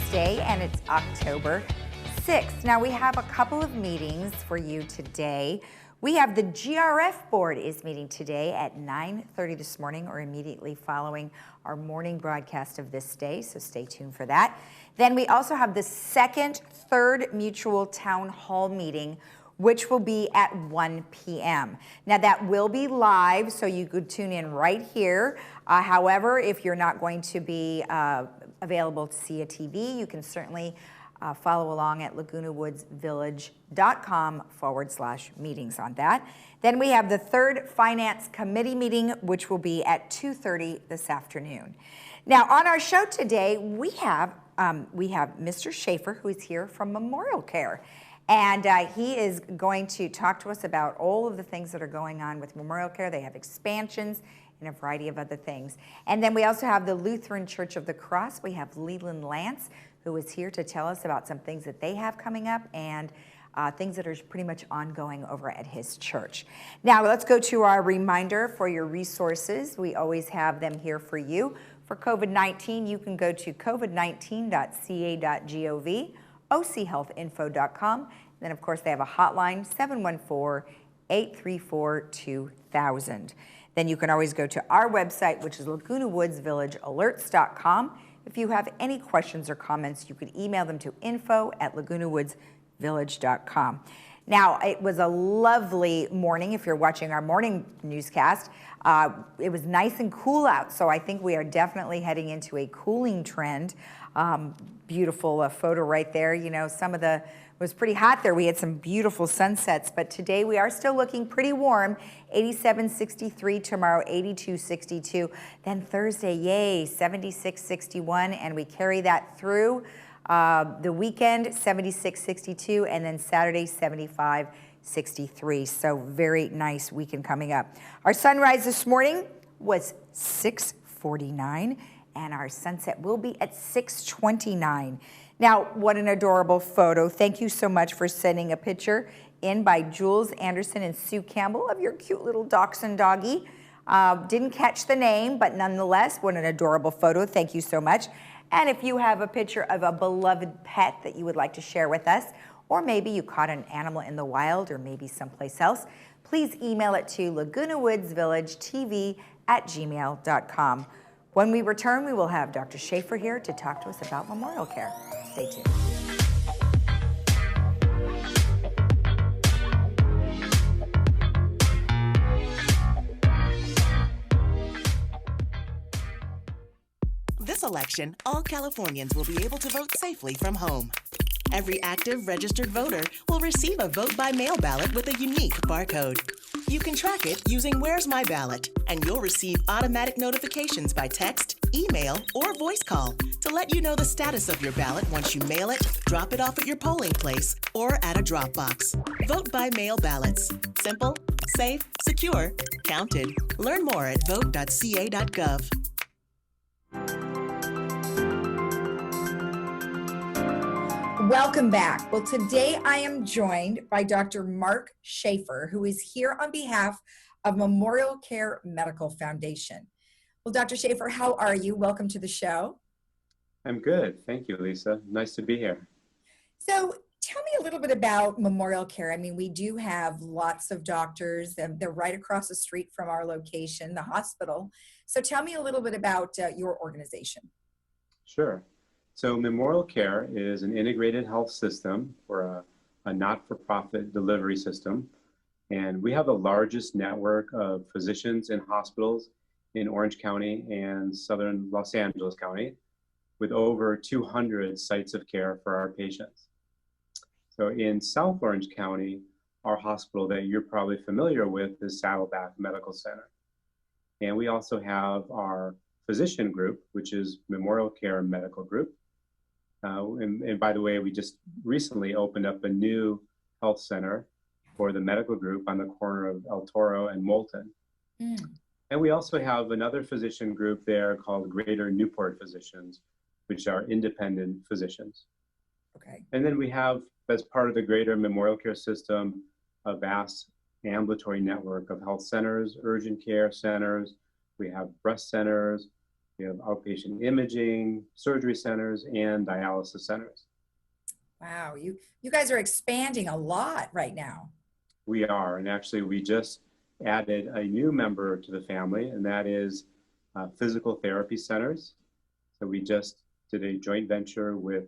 ThisDay, and it's October 6th. Now we have a couple of meetings for you today. We have the GRF board is meeting today at 9:30 this morning, or immediately following our morning broadcast of ThisDay, so stay tuned for that. Then we also have the third mutual town hall meeting, which will be at 1 p.m. Now that will be live, so you could tune in right here. However, if you're not going to be available to see a TV, you can certainly follow along at lagunawoodsvillage.com/meetings on that. Then we have the third finance committee meeting, which will be at 2:30 this afternoon. Now on our show today, we have Mr. Schaefer, who is here from Memorial Care. And he is going to talk to us about all of the things that are going on with Memorial Care. They have expansions and a variety of other things. And then we also have the Lutheran Church of the Cross. We have Leland Lance, who is here to tell us about some things that they have coming up and things that are pretty much ongoing over at his church. Now let's go to our reminder for your resources. We always have them here for you. For COVID-19, you can go to covid19.ca.gov. ochealthinfo.com. Then, of course, they have a hotline, 714-834-2000. Then you can always go to our website, which is lagunawoodsvillagealerts.com. If you have any questions or comments, you could email them to info@lagunawoodsvillage.com. Now, it was a lovely morning if you're watching our morning newscast. It was nice and cool out, so I think we are definitely heading into a cooling trend. Beautiful photo right there. You know, it was pretty hot there. We had some beautiful sunsets, but today we are still looking pretty warm. 87-63, tomorrow 82-62. Then Thursday, yay, 76-61, and we carry that through the weekend, 76-62, and then Saturday, 75-63. So very nice weekend coming up. Our sunrise this morning was 6:49. And our sunset will be at 6:29. Now, what an adorable photo. Thank you so much for sending a picture in by Jules Anderson and Sue Campbell of your cute little dachshund doggy. Didn't catch the name, but nonetheless, what an adorable photo. Thank you so much. And if you have a picture of a beloved pet that you would like to share with us, or maybe you caught an animal in the wild or maybe someplace else, please email it to lagunawoodsvillagetv@gmail.com. When we return, we will have Dr. Schaefer here to talk to us about Memorial Care. Stay tuned. This election, all Californians will be able to vote safely from home. Every active registered voter will receive a vote-by-mail ballot with a unique barcode. You can track it using Where's My Ballot, and you'll receive automatic notifications by text, email, or voice call to let you know the status of your ballot once you mail it, drop it off at your polling place, or at a drop box. Vote-by-mail ballots. Simple, safe, secure, counted. Learn more at vote.ca.gov. Welcome back. Well, today I am joined by Dr. Mark Schaefer, who is here on behalf of Memorial Care Medical Foundation. Well, Dr. Schaefer, how are you? Welcome to the show. I'm good. Thank you, Lisa. Nice to be here. So tell me a little bit about Memorial Care. I mean, we do have lots of doctors. They're right across the street from our location, the hospital. So tell me a little bit about your organization. Sure. So Memorial Care is an integrated health system or a not-for-profit delivery system. And we have the largest network of physicians and hospitals in Orange County and southern Los Angeles County, with over 200 sites of care for our patients. So in South Orange County, our hospital that you're probably familiar with is Saddleback Medical Center. And we also have our physician group, which is Memorial Care Medical Group. And by the way, we just recently opened up a new health center for the medical group on the corner of El Toro and Moulton. And we also have another physician group there called Greater Newport Physicians, which are independent physicians. Okay. And then we have, as part of the Greater Memorial Care System, a vast ambulatory network of health centers, urgent care centers. We have breast centers, We have outpatient imaging, surgery centers, and dialysis centers. Wow, you guys are expanding a lot right now. We are, and actually we just added a new member to the family, and that is physical therapy centers. So we just did a joint venture with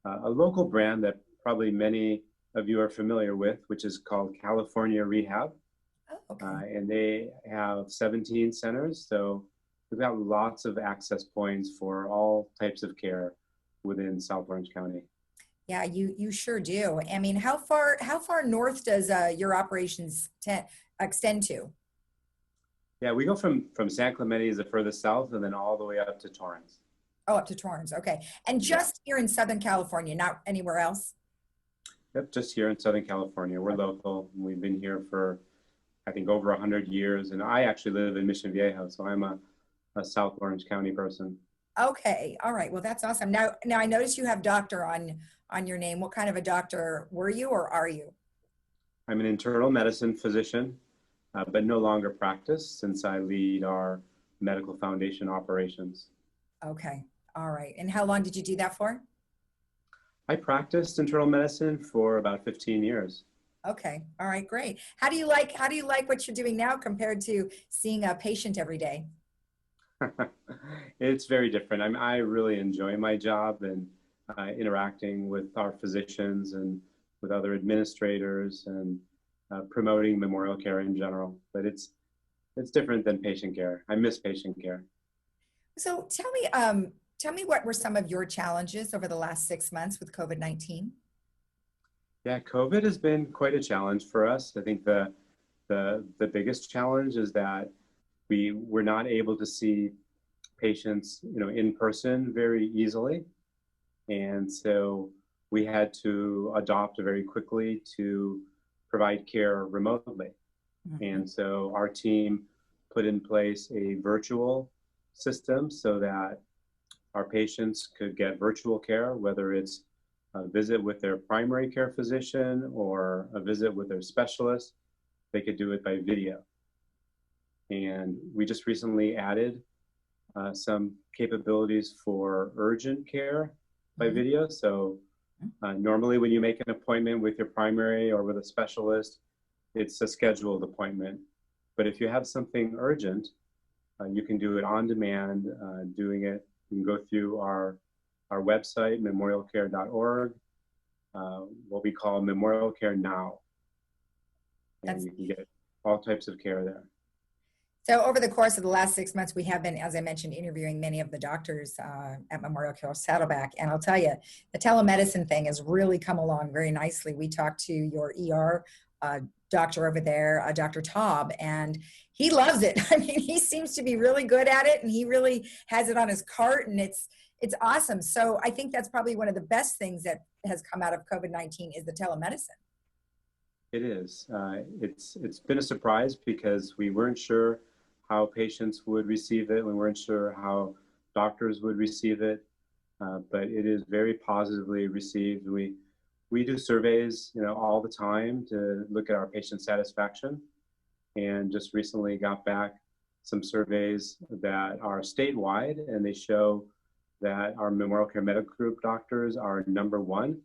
a local brand that probably many of you are familiar with, which is called California Rehab. Oh, okay. And they have 17 centers. So we've got lots of access points for all types of care within South Orange County. Yeah, you sure do. I mean, how far north does your operations extend to? Yeah, we go from San Clemente is the furthest south, and then all the way up to Torrance. Oh, up to Torrance. Okay. And just here in Southern California, not anywhere else? Yep, just here in Southern California. We're local. We've been here for, I think, over 100 years. And I actually live in Mission Viejo, so I'm a South Orange County person. Okay. All right. Well, that's awesome. Now I notice you have doctor on your name. What kind of a doctor were you or are you? I'm an internal medicine physician, but no longer practice since I lead our medical foundation operations. Okay. All right. And how long did you do that for? I practiced internal medicine for about 15 years. Okay. All right. Great. How do you like what you're doing now compared to seeing a patient every day? It's very different. I really enjoy my job and interacting with our physicians and with other administrators and promoting memorial care in general. But it's different than patient care. I miss patient care. So tell me what were some of your challenges over the last 6 months with COVID-19? Yeah, COVID has been quite a challenge for us. I think the biggest challenge is that we were not able to see patients, in person very easily. And so we had to adopt very quickly to provide care remotely. Mm-hmm. And so our team put in place a virtual system so that our patients could get virtual care, whether it's a visit with their primary care physician or a visit with their specialist. They could do it by video. And we just recently added some capabilities for urgent care by video. So normally when you make an appointment with your primary or with a specialist, it's a scheduled appointment. But if you have something urgent, you can do it on demand. You can go through our website, memorialcare.org, what we call Memorial Care Now. And you can get all types of care there. So over the course of the last 6 months, we have been, as I mentioned, interviewing many of the doctors at Memorial Care Saddleback. And I'll tell you, the telemedicine thing has really come along very nicely. We talked to your ER doctor over there, Dr. Taub, and he loves it. I mean, he seems to be really good at it, and he really has it on his cart, and it's awesome. So I think that's probably one of the best things that has come out of COVID-19 is the telemedicine. It is. It's been a surprise because we weren't sure how patients would receive it. We weren't sure how doctors would receive it, but it is very positively received. We do surveys, all the time to look at our patient satisfaction, and just recently got back some surveys that are statewide, and they show that our Memorial Care Medical Group doctors are #1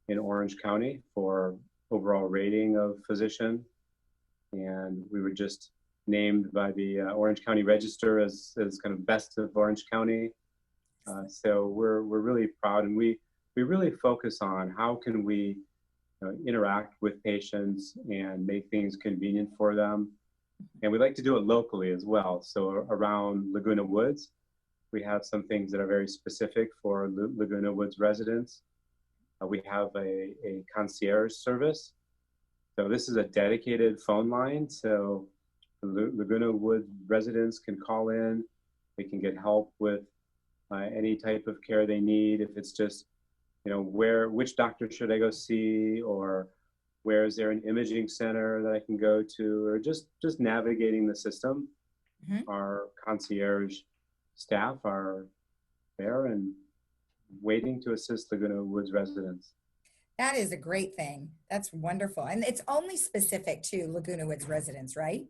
in Orange County for overall rating of physician, and we were just named by the Orange County Register as kind of best of Orange County. So we're really proud, and we really focus on how can we interact with patients and make things convenient for them. And we like to do it locally as well. So around Laguna Woods, we have some things that are very specific for Laguna Woods residents. We have a concierge service. So this is a dedicated phone line. So Laguna Woods residents can call in. They can get help with any type of care they need. If it's just, which doctor should I go see, or where is there an imaging center that I can go to, or just navigating the system. Mm-hmm. Our concierge staff are there and waiting to assist Laguna Woods residents. That is a great thing. That's wonderful. And it's only specific to Laguna Woods residents, right?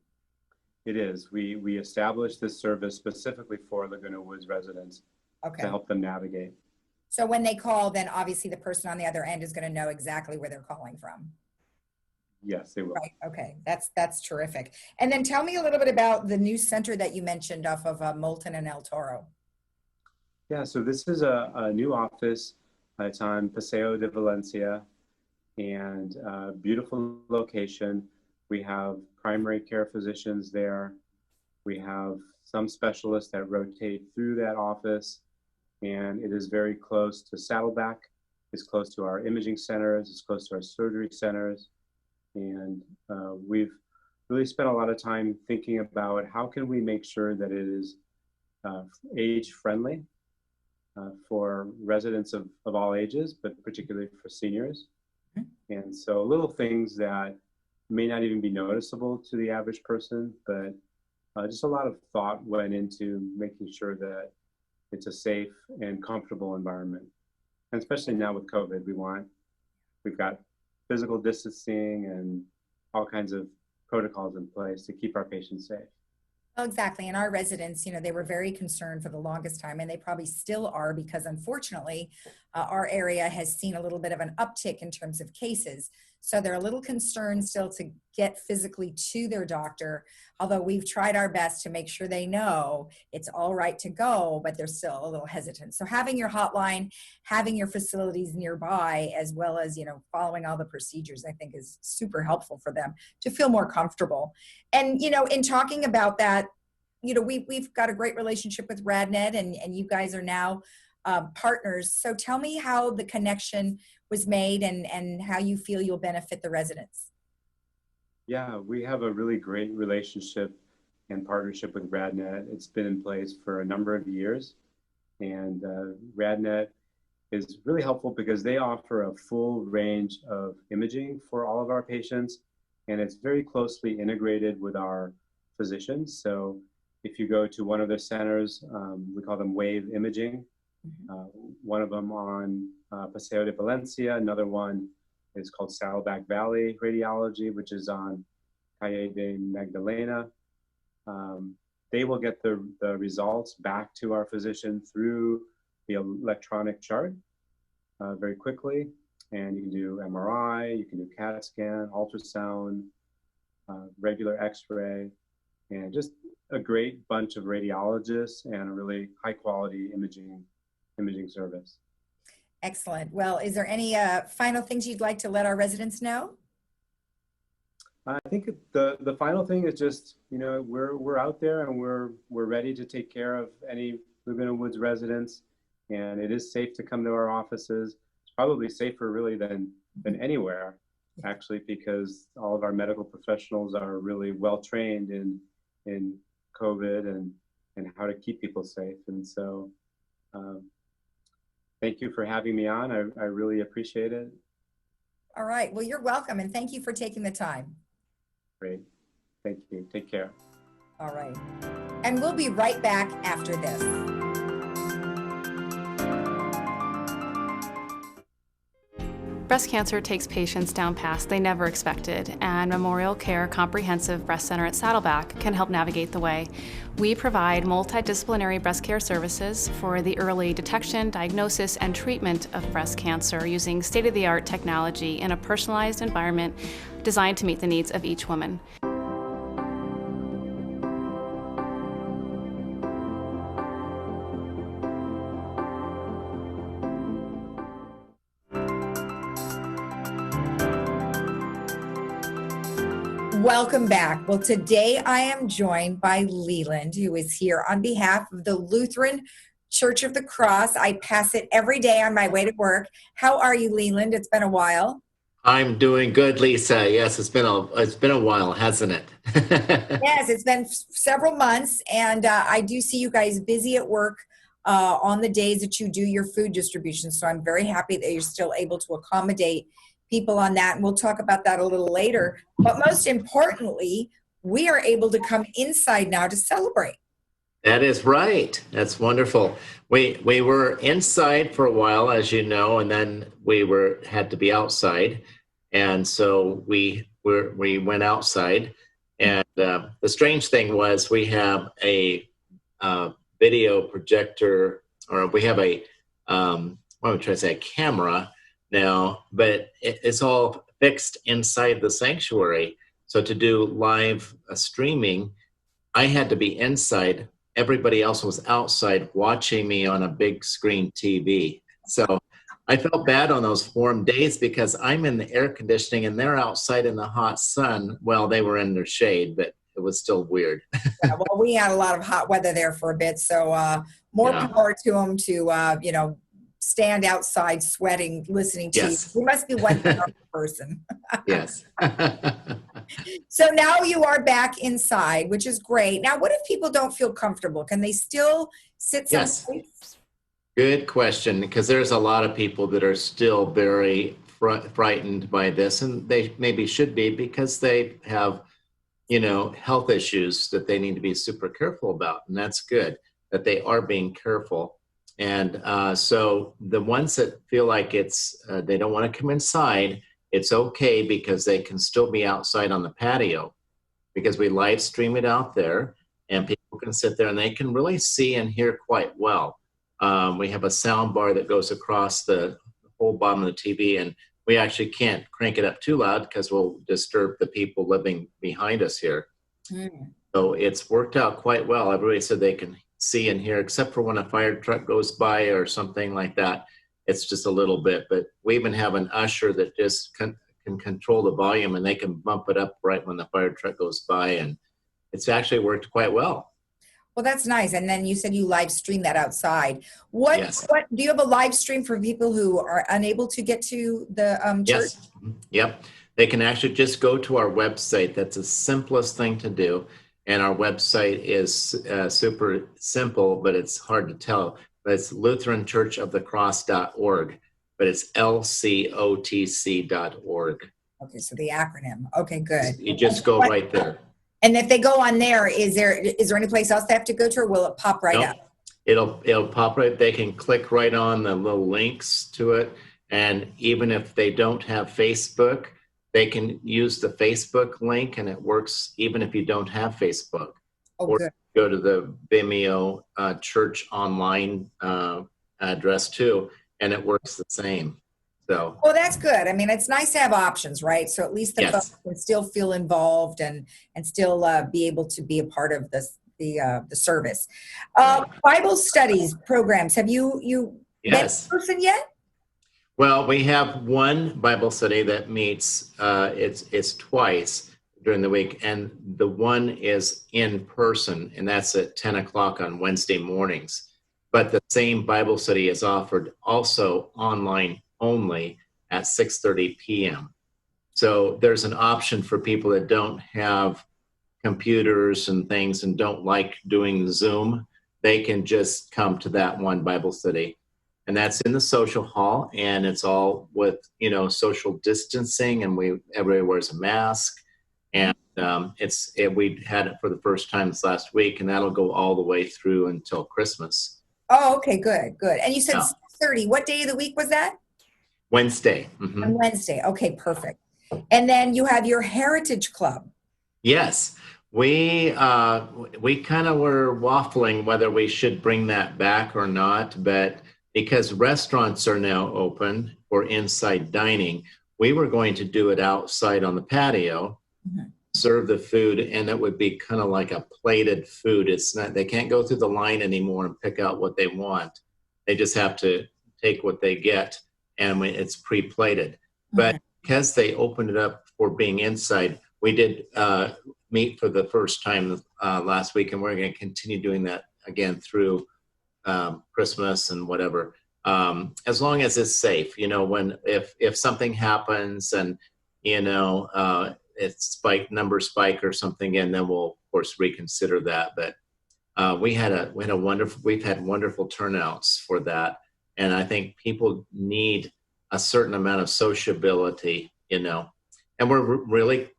It is. We established this service specifically for Laguna Woods residents Okay. to help them navigate. So when they call, then obviously the person on the other end is going to know exactly where they're calling from. Yes, they will. Right. Okay. That's terrific. And then tell me a little bit about the new center that you mentioned off of Moulton and El Toro. Yeah, so this is a new office. It's on Paseo de Valencia, and beautiful location. We have primary care physicians there. We have some specialists that rotate through that office, and it is very close to Saddleback. It's close to our imaging centers. It's close to our surgery centers. And we've really spent a lot of time thinking about how can we make sure that it is age friendly for residents of all ages, but particularly for seniors. And so little things that may not even be noticeable to the average person, but just a lot of thought went into making sure that it's a safe and comfortable environment. And especially now with COVID, we've got physical distancing and all kinds of protocols in place to keep our patients safe. Oh, exactly. And our residents, they were very concerned for the longest time, and they probably still are, because unfortunately, our area has seen a little bit of an uptick in terms of cases. So they're a little concerned still to get physically to their doctor, although we've tried our best to make sure they know it's all right to go, but they're still a little hesitant. So having your hotline, having your facilities nearby, as well as, following all the procedures, I think is super helpful for them to feel more comfortable. And, in talking about that, we've got a great relationship with RadNet, and you guys are now partners. So tell me how the connection was made and how you feel you'll benefit the residents. Yeah, we have a really great relationship and partnership with RadNet. It's been in place for a number of years, and RadNet is really helpful because they offer a full range of imaging for all of our patients, and it's very closely integrated with our physicians. So if you go to one of their centers, we call them Wave Imaging. One of them on Paseo de Valencia, another one is called Saddleback Valley Radiology, which is on Calle de Magdalena. They will get the results back to our physician through the electronic chart very quickly. And you can do MRI, you can do CAT scan, ultrasound, regular X-ray, and just a great bunch of radiologists and a really high quality imaging service. Excellent. Well, is there any final things you'd like to let our residents know? I think the final thing is just, we're out there and we're ready to take care of any Laguna Woods residents, and it is safe to come to our offices. It's probably safer really than anywhere, actually, because all of our medical professionals are really well trained in COVID and how to keep people safe. And so thank you for having me on. I really appreciate it. All right. Well, you're welcome. And thank you for taking the time. Great. Thank you. Take care. All right. And we'll be right back after this. Breast cancer takes patients down paths they never expected, and Memorial Care Comprehensive Breast Center at Saddleback can help navigate the way. We provide multidisciplinary breast care services for the early detection, diagnosis, and treatment of breast cancer using state-of-the-art technology in a personalized environment designed to meet the needs of each woman. Welcome back. Well, today I am joined by Leland, who is here on behalf of the Lutheran Church of the Cross. I pass it every day on my way to work. How are you, Leland? It's been a while. I'm doing good, Lisa. Yes, it's been a while, hasn't it? Yes, it's been several months, and I do see you guys busy at work on the days that you do your food distribution. So I'm very happy that you're still able to accommodate people on that, and we'll talk about that a little later. But most importantly, we are able to come inside now to celebrate. That is right. That's wonderful. We were inside for a while, as you know, and then we had to be outside, and so we went outside, And the strange thing was we have a video projector, or we have a, what am I trying to say, a camera now, but it's all fixed inside the sanctuary. So to do live streaming, I had to be inside. Everybody else was outside watching me on a big screen TV. So I felt bad on those warm days because I'm in the air conditioning and they're outside in the hot sun. Well, they were in their shade, but it was still weird. Yeah, well, we had a lot of hot weather there for a bit, so more power to them to, stand outside sweating, listening to you. You must be one person. Yes. So now you are back inside, which is great. Now, what if people don't feel comfortable? Can they still sit someplace? Yes. Good question, because there's a lot of people that are still very frightened by this, and they maybe should be because they have, health issues that they need to be super careful about, and that's good that they are being careful. And so the ones that feel like they don't want to come inside, it's okay because they can still be outside on the patio because we live stream it out there and people can sit there and they can really see and hear quite well. We have a sound bar that goes across the whole bottom of the TV, and we actually can't crank it up too loud because we'll disturb the people living behind us here. So it's worked out quite well. Everybody said they can see and hear, except for when a fire truck goes by or something like that. It's just a little bit, but we even have an usher that just can control the volume and they can bump it up right when the fire truck goes by, and it's actually worked quite well. Well, that's nice. And then you said you live stream that outside. What do you have a live stream for people who are unable to get to the church? Yes. Yep. They can actually just go to our website. That's the simplest thing to do. And our website is super simple, but it's hard to tell. But it's LutheranChurchOfTheCross.org, but it's LCOTC.org. Okay, so the acronym. Okay, good. You just go right there. And if they go on there, is there any place else they have to go to, or will it pop right up? It'll pop right. They can click right on the little links to it. And even if they don't have Facebook, they can use the Facebook link, and it works even if you don't have Facebook. Oh, or good. Go to the Vimeo church online address too, and it works the same. So. Well, that's good. I mean, it's nice to have options, right? So at least the folks can still feel involved and still be able to be a part of the service. Bible studies programs. Have you met a person yet? Well, we have one Bible study that meets, it's twice during the week, and the one is in person, and that's at 10 o'clock on Wednesday mornings. But the same Bible study is offered also online only at 6:30 p.m. So there's an option for people that don't have computers and things and don't like doing Zoom. They can just come to that one Bible study. And that's in the social hall, and it's all with, social distancing, and everybody wears a mask. And we had it for the first time this last week, and that'll go all the way through until Christmas. Oh, okay, good. And you said 6:30. What day of the week was that? Wednesday. Mm-hmm. On Wednesday. Okay, perfect. And then you have your Heritage Club. Yes. We kind of were waffling whether we should bring that back or not, but because restaurants are now open for inside dining, we were going to do it outside on the patio, serve the food, and it would be kind of like a plated food. It's not, they can't go through the line anymore and pick out what they want. They just have to take what they get, and it's pre-plated. But because they opened it up for being inside, we did meet for the first time last week, and we're going to continue doing that again through Christmas and whatever, as long as it's safe. If something happens and it's numbers spike or something, and then we'll of course reconsider that. But we've had wonderful turnouts for that, and I think people need a certain amount of sociability, and we're really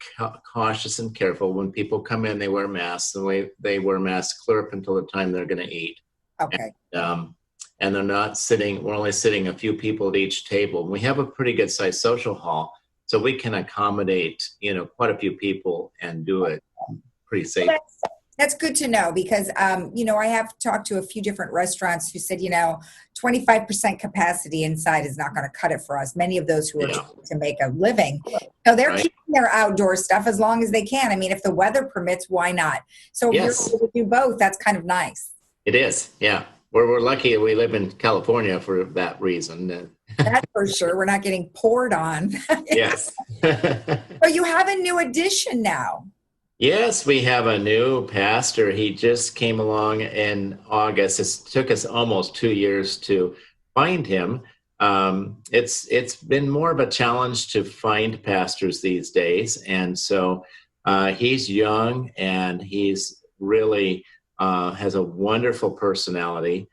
cautious and careful. When people come in, they wear masks, and they wear masks clear up until the time they're going to eat. Okay. And they're not sitting, we're only sitting a few people at each table. We have a pretty good sized social hall, so we can accommodate, quite a few people and do it pretty safe. That's good to know because, I have talked to a few different restaurants who said, 25% capacity inside is not going to cut it for us. Many of those who are trying to make a living. So they're keeping their outdoor stuff as long as they can. I mean, if the weather permits, why not? So if you're able to do both, that's kind of nice. It is, yeah. We're lucky we live in California for that reason. That's for sure. We're not getting poured on. Yes. So you have a new addition now. Yes, we have a new pastor. He just came along in August. It took us almost 2 years to find him. It's been more of a challenge to find pastors these days. And so he's young and he's really has a wonderful personality.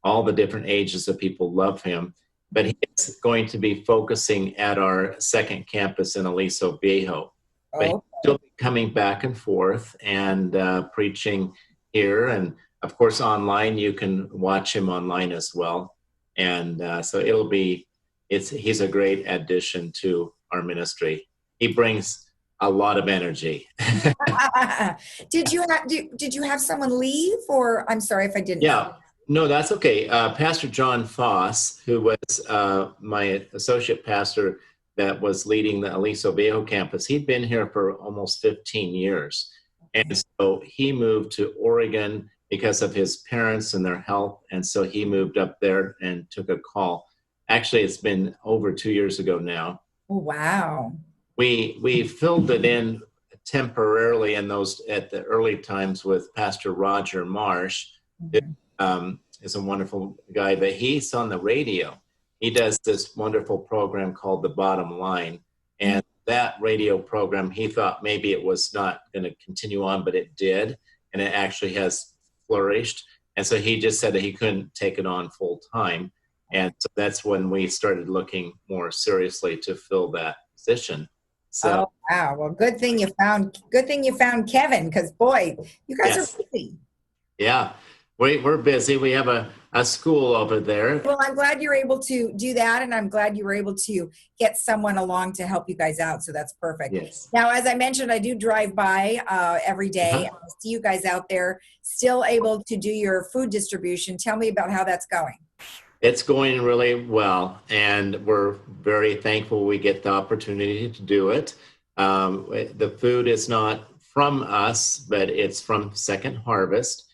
All the different ages of people love him. But he's going to be focusing at our second campus in Aliso Viejo. But he'll still be coming back and forth and preaching here. And of course, online, you can watch him online as well. And so he's a great addition to our ministry. He brings a lot of energy. Did you have someone leave, or I'm sorry if I didn't? Yeah, no, that's okay. Pastor John Foss, who was my associate pastor that was leading the Aliso Viejo campus, he'd been here for almost 15 years. And so he moved to Oregon because of his parents and their health. And so he moved up there and took a call. Actually, it's been over 2 years ago now. Oh, wow. We filled it in temporarily at the early times with Pastor Roger Marsh, who is a wonderful guy, but he's on the radio. He does this wonderful program called The Bottom Line. And that radio program, he thought maybe it was not going to continue on, but it did. And it actually has flourished. And so he just said that he couldn't take it on full time. And so that's when we started looking more seriously to fill that position. So, oh, wow. Well, good thing you found Kevin, because boy, you guys are busy. Yeah. We're busy. We have a school over there. Well, I'm glad you're able to do that, and I'm glad you were able to get someone along to help you guys out, so that's perfect. Yes. Now, as I mentioned, I do drive by every day. I see you guys out there still able to do your food distribution. Tell me about how that's going. It's going really well, and we're very thankful we get the opportunity to do it. The food is not from us, but it's from Second Harvest.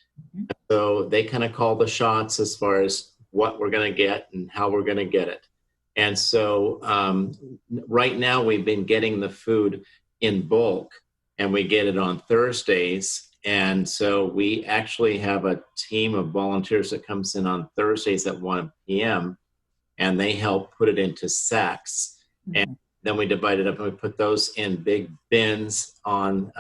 So they kind of call the shots as far as what we're going to get and how we're going to get it. And so right now we've been getting the food in bulk, and we get it on Thursdays. And so we actually have a team of volunteers that comes in on Thursdays at 1 p.m. and they help put it into sacks. And then we divide it up and we put those in big bins on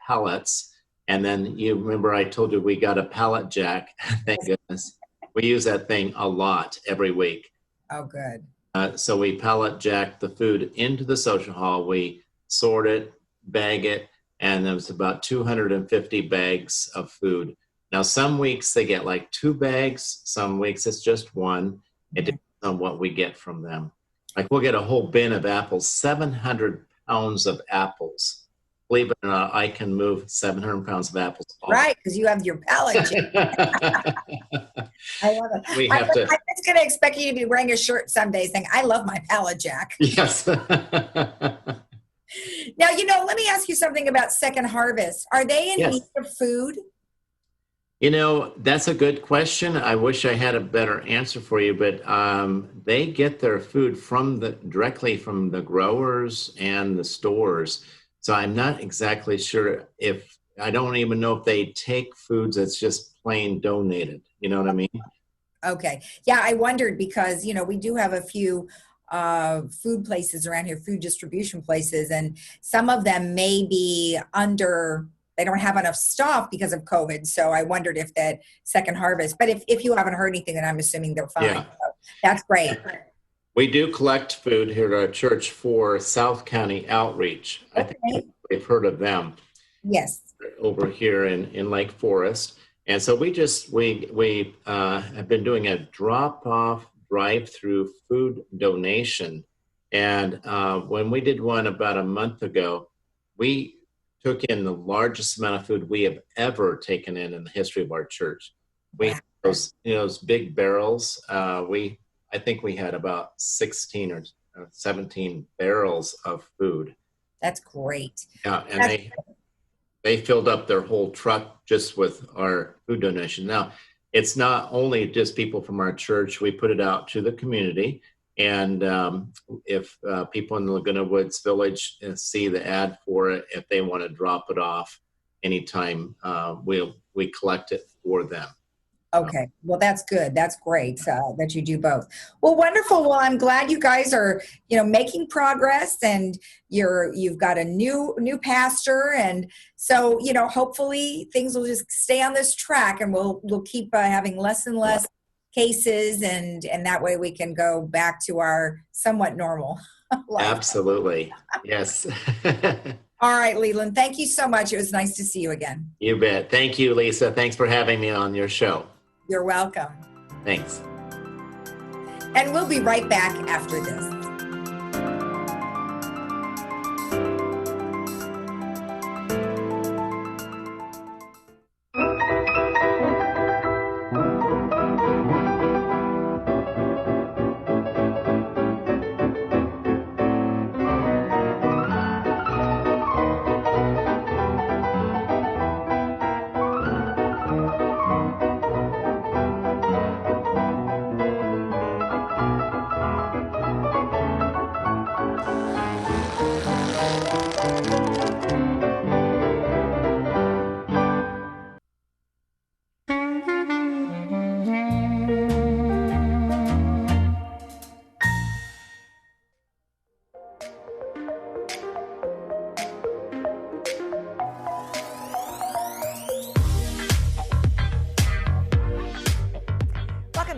pallets. And then you remember I told you we got a pallet jack. Thank goodness. We use that thing a lot every week. Oh, good. So we pallet jack the food into the social hall. We sort it, bag it, and there was about 250 bags of food. Now, some weeks they get like 2 bags. Some weeks it's just 1. It depends on what we get from them. Like we'll get a whole bin of apples, 700 pounds of apples. Believe it or not, I can move 700 pounds of apples. Right, because you have your pallet jack. I love it. I'm just going to expect you to be wearing a shirt someday saying, I love my pallet jack. Yes. Now, let me ask you something about Second Harvest. Are they in need of food? That's a good question. I wish I had a better answer for you, but they get their food directly from the growers and the stores. So I'm not exactly sure I don't even know if they take foods that's just plain donated. You know what I mean? Okay. Yeah, I wondered because, we do have a few food places around here, food distribution places, and some of them may be they don't have enough staff because of COVID. So I wondered if that Second Harvest, but if you haven't heard anything, then I'm assuming they're fine. Yeah. So that's great. We do collect food here at our church for South County Outreach. Okay. I think we've heard of them. Yes. Over here in Lake Forest. And so we have been doing a drop-off drive-through food donation. And when we did one about a month ago, we took in the largest amount of food we have ever taken in the history of our church. We had those big barrels. I think we had about 16 or 17 barrels of food. That's great. Yeah, and they filled up their whole truck just with our food donation. Now, it's not only just people from our church. We put it out to the community. And if people in the Laguna Woods Village see the ad for it, if they want to drop it off anytime, we collect it for them. Okay, well, that's good. That's great that you do both. Well, wonderful. Well, I'm glad you guys are, making progress, and you've got a new pastor, and so hopefully things will just stay on this track, and we'll keep having less and less cases, and that way we can go back to our somewhat normal life. Absolutely, yes. All right, Leland. Thank you so much. It was nice to see you again. You bet. Thank you, Lisa. Thanks for having me on your show. You're welcome. Thanks. And we'll be right back after this.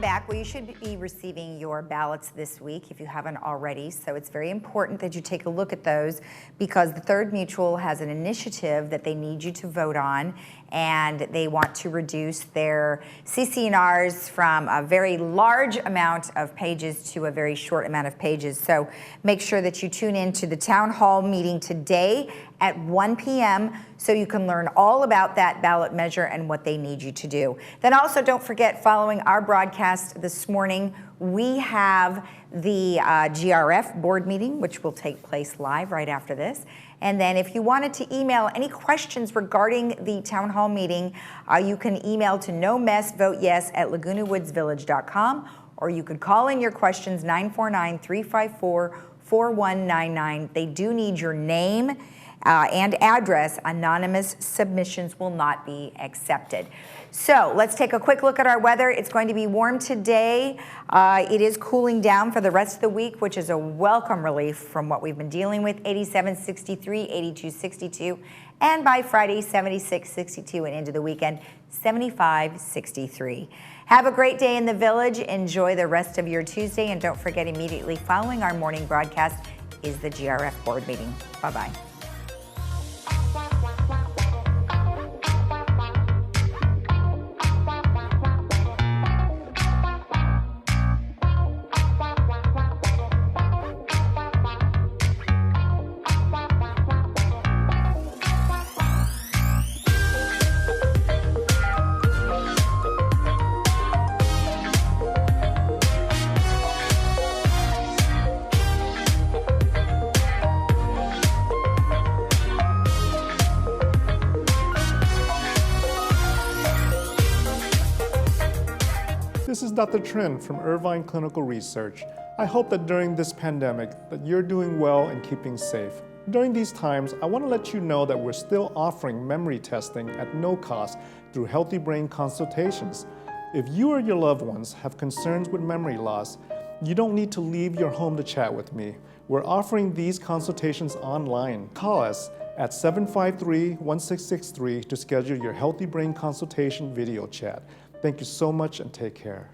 Back. Well, you should be receiving your ballots this week if you haven't already. So it's very important that you take a look at those, because the Third Mutual has an initiative that they need you to vote on, and they want to reduce their CC&Rs from a very large amount of pages to a very short amount of pages. So make sure that you tune in to the town hall meeting today at 1 p.m. so you can learn all about that ballot measure and what they need you to do. Then also don't forget, following our broadcast this morning, we have the GRF board meeting, which will take place live right after this. And then if you wanted to email any questions regarding the town hall meeting, you can email to nomessvoteyes@lagunawoodsvillage.com, or you could call in your questions 949-354-4199. They do need your name and address. Anonymous submissions will not be accepted. So let's take a quick look at our weather. It's going to be warm today. It is cooling down for the rest of the week, which is a welcome relief from what we've been dealing with. 87, 63, 82, 62, and by Friday, 76, 62, and into the weekend, 75, 63. Have a great day in the village. Enjoy the rest of your Tuesday, and don't forget, immediately following our morning broadcast is the GRF board meeting. Bye-bye. This is Dr. Trin from Irvine Clinical Research. I hope that during this pandemic that you're doing well and keeping safe. During these times, I want to let you know that we're still offering memory testing at no cost through Healthy Brain consultations. If you or your loved ones have concerns with memory loss, you don't need to leave your home to chat with me. We're offering these consultations online. Call us at 753-1663 to schedule your Healthy Brain consultation video chat. Thank you so much and take care.